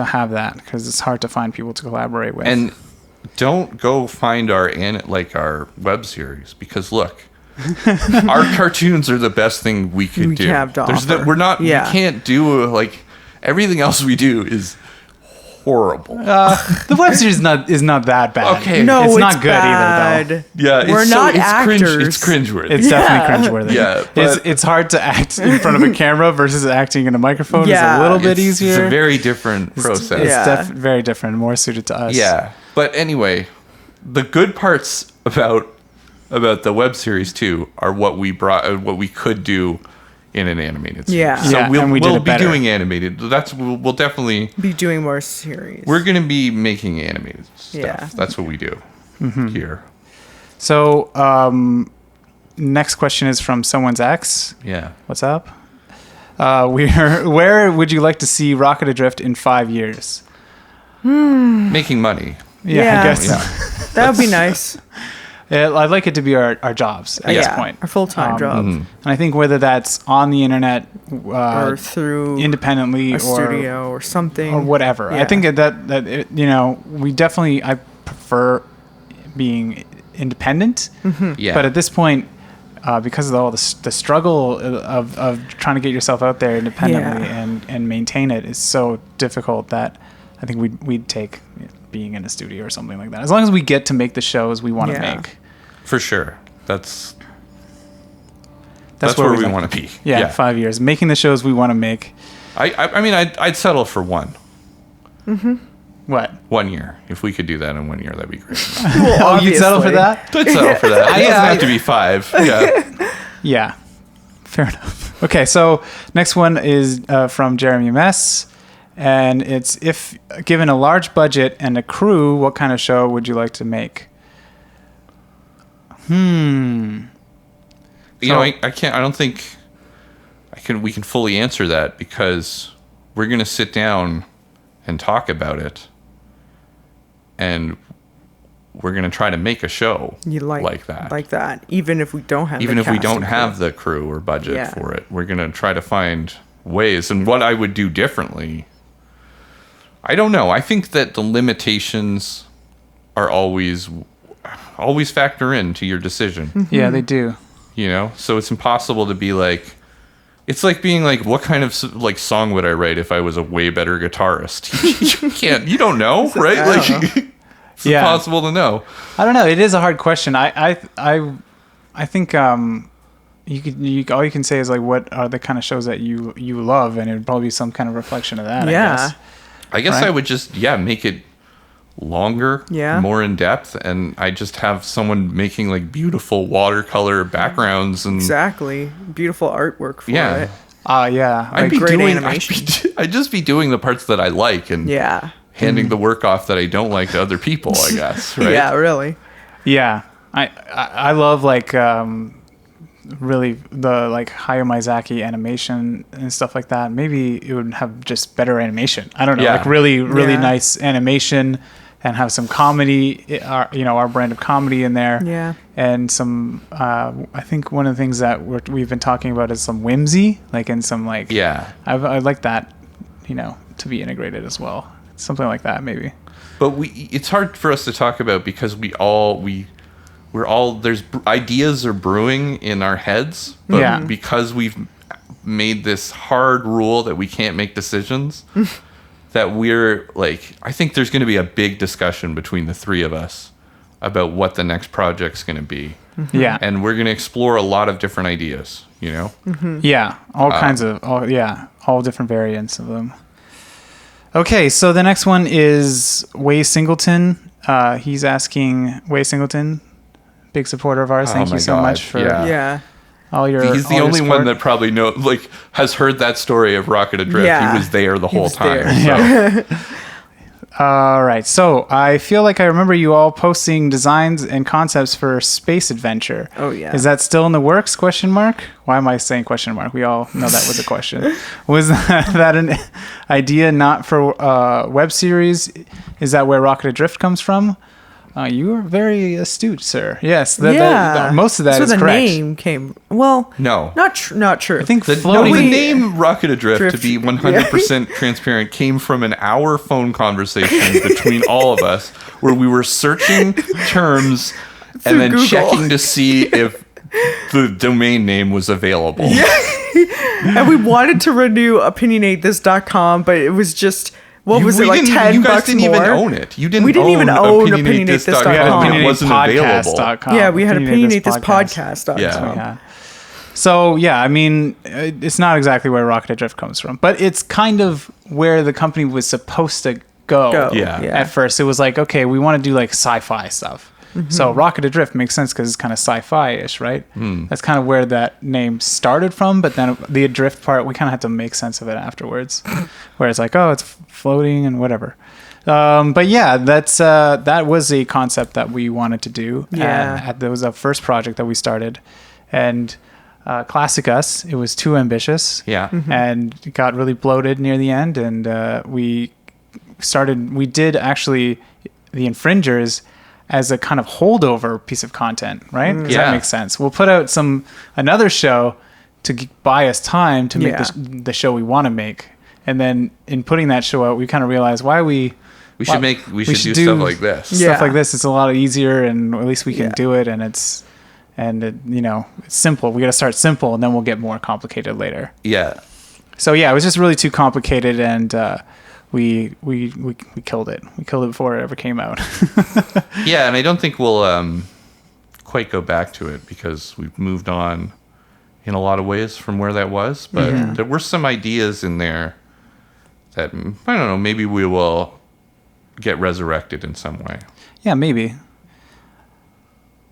have that, because it's hard to find people to collaborate with. And don't go find our web series, because look, our cartoons are the best thing we could We do. have to offer. We're not. Yeah. We can't do everything else we do is horrible. The web series is not that bad. Okay. No, it's it's not good bad. either, Yeah, We're not it's actors. It's cringeworthy. It's definitely cringeworthy. Yeah, but- it's hard to act in front of a camera versus acting in a microphone. Yeah. It's a little bit It's easier. a very different process. It's Yeah. very different, more suited to us. Yeah, but anyway, the good parts about the web series too are what we could do in an animated series. Yeah. So Yeah, we'll, and we did we'll it be better. doing animated. We'll definitely Be doing more series. we're gonna be making animated stuff. Yeah. That's what we do here. So, next question is from someone's ex. Yeah. What's up? Where would you like to see Rocket Adrift in 5 years? Making money. Yeah, I guess. Yeah. That would be nice. Yeah, I'd like it to be our jobs at this point. Our full-time job. And I think whether that's on the internet, Or through independently, a or studio or something. or whatever. I Yeah. think that it, we definitely, I prefer being independent. Yeah. But at this point, because of all the struggle of trying to get yourself out there independently Yeah. and maintain it is so difficult that I think we'd take being in a studio or something like that. As long as we get to make the shows we want to Yeah. make. For sure. That's That's where we'd we like want to be. Yeah, 5 years. Making the shows we want to make. I mean, I'd settle for one. What? 1 year. If we could do that in 1 year, that'd be great. Well, Oh, you'd settle for obviously. that? I'd settle for that. It doesn't have to be 5. Yeah. Yeah. Fair enough. Okay, so next one is from Jeremy Mess. And it's, if given a large budget and a crew, what kind of show would you like to make? You know, I can't. I don't think we can fully answer that because we're gonna sit down and talk about it, and we're gonna try to make a show You like that. Like that. Even if we don't have Even the if we cast don't and have crew. the crew or budget Yeah. for it, we're gonna try to find ways. And what I would do differently, I don't know. I think that the limitations are always factor into your decision. Yeah, they do. You know, so it's impossible to be like, it's like being like, what kind of like song would I write if I was a way better guitarist? You don't know, right? Like, it's Yeah. impossible to know. I don't know. It is a hard question. I think all you can say is like, what are the kind of shows that you love, and it would probably be some kind of reflection of that. Yeah. I guess. I guess Right. I would just, make it longer, Yeah. more in depth, and I just have someone making like beautiful watercolor backgrounds and Exactly. Beautiful artwork for Yeah. it. Yeah. I'd be great doing, animation. I'd just be doing the parts that I like and Yeah. handing the work off that I don't like to other people, I guess, right? Yeah, really. Yeah, I love like really the like Hayao Miyazaki animation and stuff like that. Maybe it would have just better animation. I don't know, Yeah. like really Yeah. nice animation and have some comedy, our brand of comedy in there. Yeah. And some I think one of the things that we've been talking about is some whimsy, like in some like I'd like that, to be integrated as well. Something like that maybe. But it's hard for us to talk about because we're all there's ideas are brewing in our heads, but Yeah. because we've made this hard rule that we can't make decisions, that we're like, I think there's going to be a big discussion between the three of us about what the next project's going to be. Yeah. And we're going to explore a lot of different ideas, Yeah, all kinds of all different variants of them. Okay, so the next one is Way Singleton. He's asking, Way Singleton, big supporter of ours. Thank my you so God, much for Yeah. all your. He's the all your only one support. that probably has heard that story of Rocket Adrift. Yeah. He was there the whole was time. there. So. All right, so I feel like I remember you all posting designs and concepts for Space Adventure. Oh, yeah. Is that still in the works? ? Why am I saying ? We all know that was a question. Was that an idea not for web series? Is that where Rocket Adrift comes from? You are very astute, sir. Yes, most of that That's is where the correct. name came. Well, No. not true. I think The floating. name Rocket Adrift, to Drift, be 100% transparent, came from an hour phone conversation between all of us where we were searching terms and Through then Google. checking to see if the domain name was available. And we wanted to renew opinionatethis.com, but it was just What was it, like $10 You guys didn't more? even own it. You didn't. We didn't even own opinionatethis.com. opinionatethis.com. It wasn't available. Yeah, we had opinionatethis.podcast.com. Yeah. So yeah, I mean, it's not exactly where Rocket Adrift comes from, but it's kind of where the company was supposed to go. Yeah. At first, it was like, okay, we want to do like sci-fi stuff. So Rocket Adrift makes sense because it's kind of sci-fi-ish, right? That's kind of where that name started from. But then the adrift part, we kind of had to make sense of it afterwards, where it's like, oh, it's floating and whatever. But yeah, that was a concept that we wanted to do. Yeah. That was the first project that we started, and classic us, it was too ambitious. Yeah. And it got really bloated near the end, and we did actually the Infringers as a kind of holdover piece of content, right? Does that make sense? We'll put out another show to buy us time to make the show we want to make, and then in putting that show out, we kind of realized we should do stuff like this. Stuff like this. It's a lot easier, and at least we can do it, and it's simple. We got to start simple, and then we'll get more complicated later. Yeah. So yeah, it was just really too complicated, and we killed it. We killed it before it ever came out. Yeah, and I don't think we'll quite go back to it because we've moved on in a lot of ways from where that was. But there were some ideas in there that, I don't know, maybe we will get resurrected in some way. Yeah, maybe.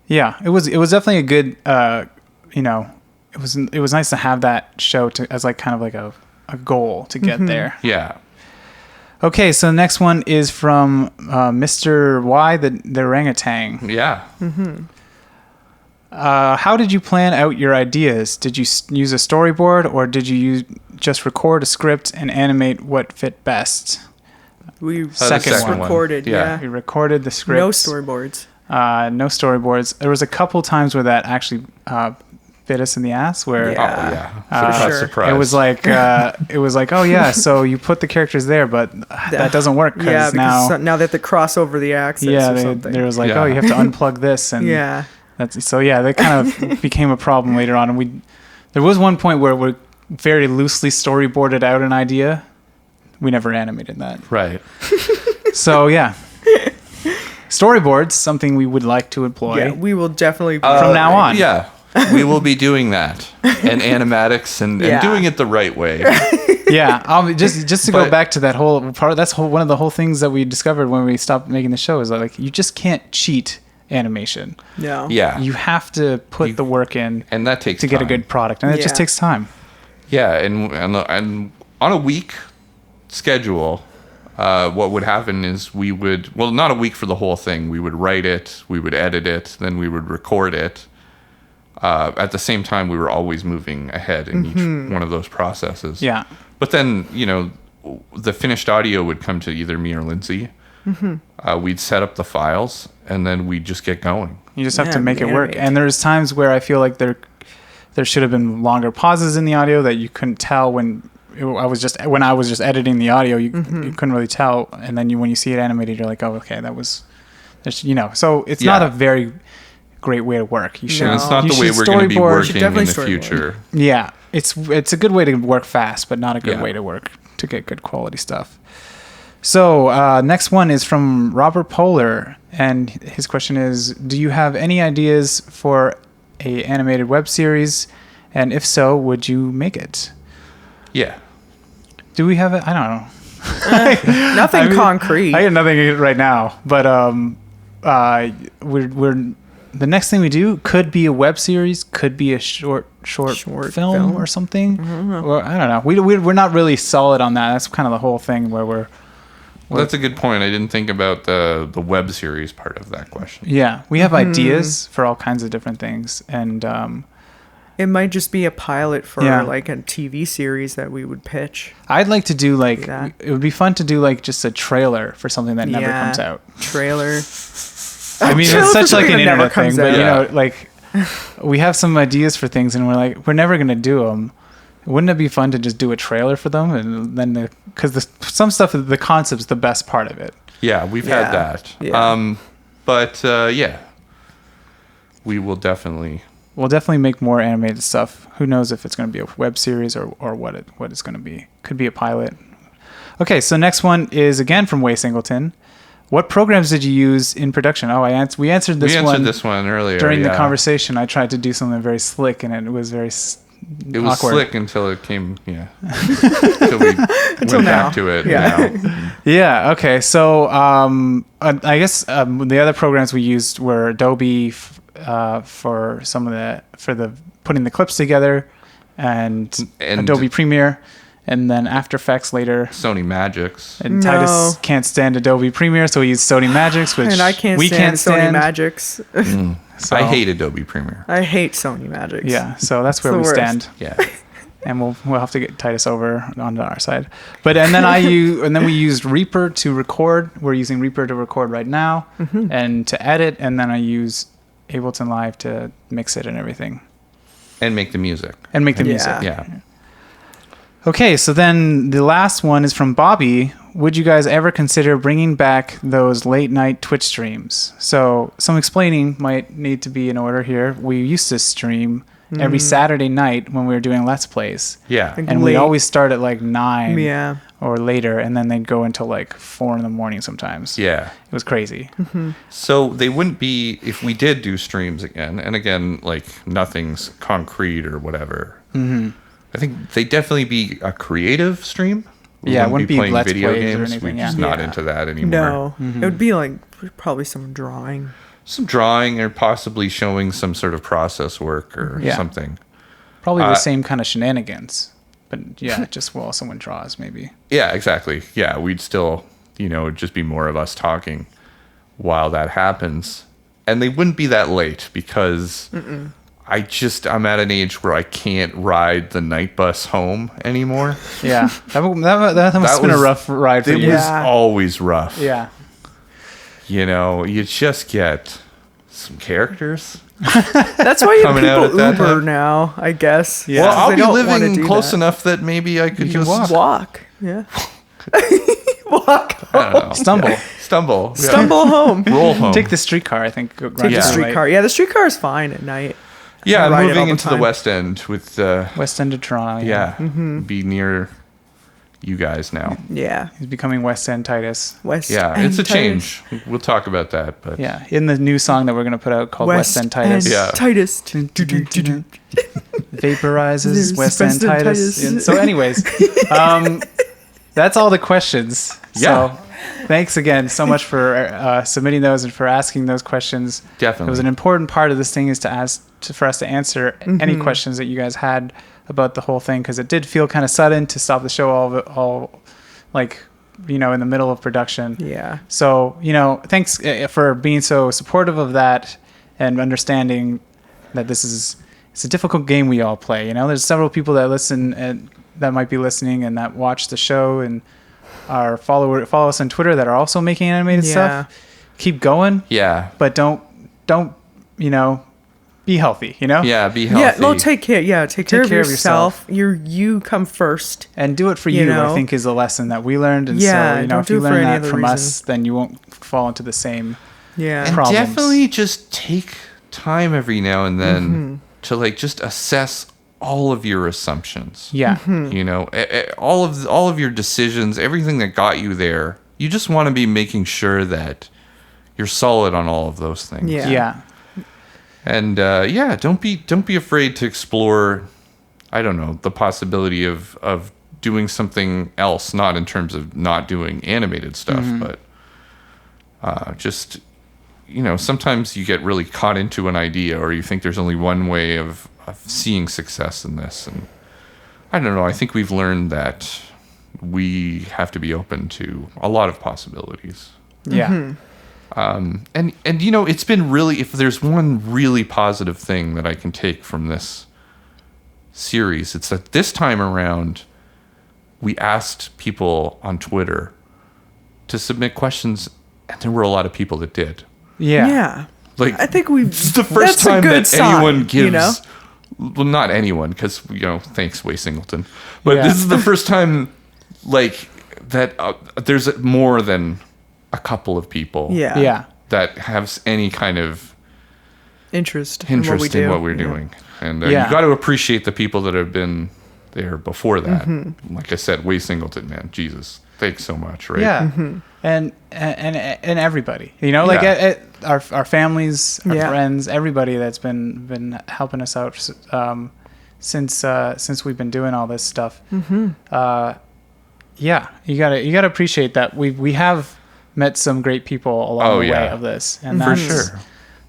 Yeah, it was definitely a good, it was nice to have that show as like kind of like a goal to get there. Yeah. Okay, so the next one is from Mr. Y, the orangutan. Yeah. How did you plan out your ideas? Did you use a storyboard, or did you just record a script and animate what fit best? We Second one. recorded, Yeah. We recorded the script. No storyboards. No storyboards. There was a couple times where that actually bit us in the ass, where Surprise. it was like oh yeah, so you put the characters there, but that doesn't work because now they have to cross over the axis. Yeah, or something. there was like oh, you have to unplug this, and that kind of became a problem later on. And there was one point where we very loosely storyboarded out an idea. We never animated that. Right. So yeah. Storyboards, something we would like to employ. Yeah, we will definitely from now on. Yeah, we will be doing that, and animatics, and doing it the right way. Yeah, just to go back to that whole part. That's one of the whole things that we discovered when we stopped making the show is like you just can't cheat animation. No. Yeah. You have to put the work in, and that takes to get a good product, and it just takes time. Yeah, and on a week schedule. What would happen is we would, not a week for the whole thing. We would write it, we would edit it, then we would record it. At the same time, we were always moving ahead in each one of those processes. Yeah. But then, the finished audio would come to either me or Lindsay. We'd set up the files, and then we'd just get going. You just have to make it work. And there's times where I feel like there should have been longer pauses in the audio that you couldn't tell when I was just editing the audio, you couldn't really tell, and then when you see it animated, you're like, oh, okay, so it's not a very great way to work. You should. And it's not the way we're going to be working in the future. Yeah, it's a good way to work fast, but not a good way to work to get good quality stuff. So next one is from Robert Polar, and his question is: do you have any ideas for a animated web series, and if so, would you make it? Yeah. Do we have it? I don't know. Nothing concrete. I got nothing right now, but we're the next thing we do could be a web series, could be a short film or something. Or I don't know. We're not really solid on that. That's kind of the whole thing where we're. Well, that's a good point. I didn't think about the web series part of that question. Yeah, we have ideas for all kinds of different things, and it might just be a pilot for like a TV series that we would pitch. I'd like to do like it would be fun to do like just a trailer for something that never comes out. Trailer. I mean, it's such like an internet thing, but like we have some ideas for things, and we're never gonna do them. Wouldn't it be fun to just do a trailer for them, and then because some stuff, the concept's the best part of it. Yeah, we've had that. Yeah. We will definitely. We'll definitely make more animated stuff. Who knows if it's going to be a web series or what it's going to be. Could be a pilot. Okay, so next one is again from Way Singleton. What programs did you use in production? Oh, we answered this one. We answered this one earlier. During the conversation. I tried to do something very slick, and it was very It was awkward. slick until it came, until we went back to it. Yeah. Yeah. Okay. So I guess the other programs we used were Adobe for the putting the clips together, and Adobe Premiere, and then After Effects later. Sony Magics. And Titus can't stand Adobe Premiere, so we use Sony Magics, which And I can't stand Sony Magics. So, I hate Adobe Premiere. I hate Sony Magics. Yeah. So that's where the we worst. stand. Yeah. And we'll have to get Titus over onto our side. But and then we used Reaper to record. We're using Reaper to record right now, and to edit. And then I use Ableton Live to mix it and everything. And make the music. And make the Yeah. music. Yeah. Okay, so then the last one is from Bobby. Would you guys ever consider bringing back those late night Twitch streams? So some explaining might need to be in order here. We used to stream every Saturday night when we were doing Let's Plays. Yeah. And we always start at like 9 Yeah. or later, and then they'd go until like 4 in the morning sometimes. Yeah. It was crazy. So they wouldn't be, if we did do streams again, and again, like nothing's concrete or whatever. I think they'd definitely be a creative stream. We Yeah, it wouldn't be playing Let's video Plays or games. anything, We're just yeah. not Yeah. into that anymore. No. It would be like probably some drawing. Some drawing or possibly showing some sort of process work or Yeah. something. Probably the same kind of shenanigans. But yeah, just while someone draws, maybe. Yeah, exactly. Yeah, we'd still, it'd just be more of us talking while that happens. And they wouldn't be that late because I'm at an age where I can't ride the night bus home anymore. Yeah. That must have been a rough ride for It you. was Yeah. always rough. Yeah. You just get some characters. That's why you Coming out people at that Uber time. now, I guess. Yeah. Well, Because I'll they be don't wanna living do close that. enough that maybe I could can just Walk. Yeah. Walk. I don't know. Stumble. Stumble home. Roll home. Take the streetcar, I think. Take Yeah. the streetcar. Yeah, the streetcar is fine at night. Yeah, I I'm ride it all moving the into the time. West End with West End of Toronto. yeah, be near you guys now. Yeah. He's becoming West End Titus. West Yeah, End it's a Titus. change. We'll talk about that, but Yeah. In the new song that we're going to put out called West End Titus. Yeah. Titus. Vaporizes There's West End West End Titus. Titus. And so anyways, that's all the questions. Yeah. So thanks again so much for submitting those and for asking those questions. Definitely. It was an important part of this thing is for us to answer any questions that you guys had about the whole thing, because it did feel kind of sudden to stop the show all like, in the middle of production. Yeah. So, thanks for being so supportive of that and understanding that it's a difficult game we all play. There's several people that listen and that might be listening and that watch the show and are follow us on Twitter that are also making animated stuff. Keep going, yeah, but don't be healthy, yeah, be healthy. Yeah, no, take care. Yeah, take care of yourself. You come first. And do it for you, I think, is a lesson that we learned. And Yeah, so, don't if do you it for learn any that other from us, reason. then you won't fall into the same. Yeah. And problems. definitely just take time every now and then to just assess all of your assumptions. Yeah. All of your decisions, everything that got you there. You just want to be making sure that you're solid on all of those things. Yeah. Yeah. And don't be afraid to explore, I don't know, the possibility of doing something else, not in terms of not doing animated stuff, but just sometimes you get really caught into an idea, or you think there's only one way of seeing success in this, and I don't know. I think we've learned that we have to be open to a lot of possibilities. Yeah. And it's been really, if there's one really positive thing that I can take from this series, it's that this time around we asked people on Twitter to submit questions, and there were a lot of people that did. Yeah. Yeah. Like, I think we've. it's the first that's a time good that sign, anyone gives. You know? Well, not anyone, because thanks, Way Singleton. But Yeah. this is the first time, that there's more than a couple of people. Yeah. Yeah. That have any kind of Interest interest in what we're Yeah. doing, and Yeah. you got to appreciate the people that have been there before that. Like I said, Way Singleton, man, Jesus, thanks so much, right? Yeah. And everybody, you know, like our families, our friends, everybody that's been helping us out since we've been doing all this stuff. Yeah, you gotta appreciate that we have met some great people along the way of this, and for sure.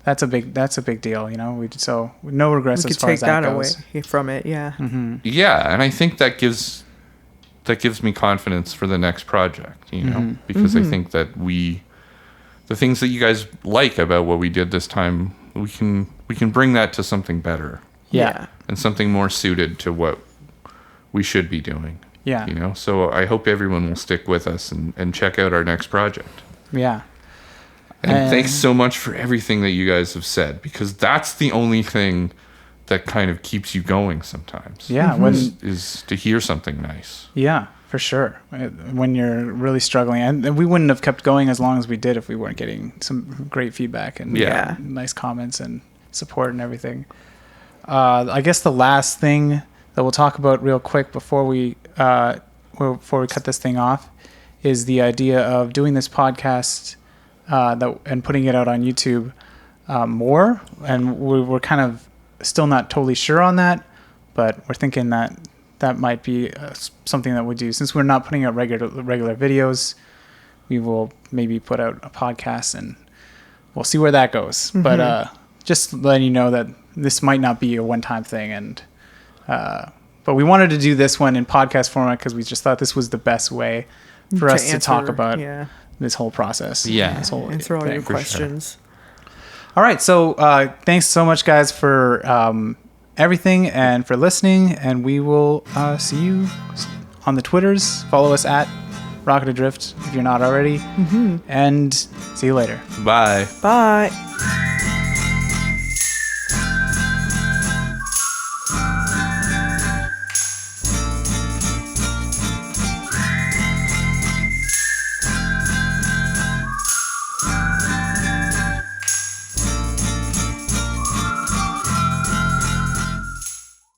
That's a big deal, you know. So no regrets as far as that goes. Away from it, yeah. Yeah, and I think that gives me confidence for the next project, you know, because I think that the things that you guys like about what we did this time, we can bring that to something better. Yeah. And something more suited to what we should be doing. Yeah. You know, so I hope everyone will stick with us and check out our next project. Yeah. And thanks so much for everything that you guys have said, because that's the only thing that kind of keeps you going sometimes. Yeah. Is to hear something nice. Yeah, for sure. When you're really struggling, and we wouldn't have kept going as long as we did if we weren't getting some great feedback and nice comments and support and everything. I guess the last thing that we'll talk about real quick before we cut this thing off is the idea of doing this podcast and putting it out on YouTube more. And we're kind of still not totally sure on that, but we're thinking that might be something that we do. Since we're not putting out regular videos, we will maybe put out a podcast, and we'll see where that goes. But just letting you know that this might not be a one-time thing, and but we wanted to do this one in podcast format because we just thought this was the best way for us to talk about this whole process. Yeah. This whole answer all your for questions. All right. So thanks so much, guys, for everything and for listening. And we will see you on the Twitters. Follow us at Rocket Adrift if you're not already. And see you later. Bye. Bye.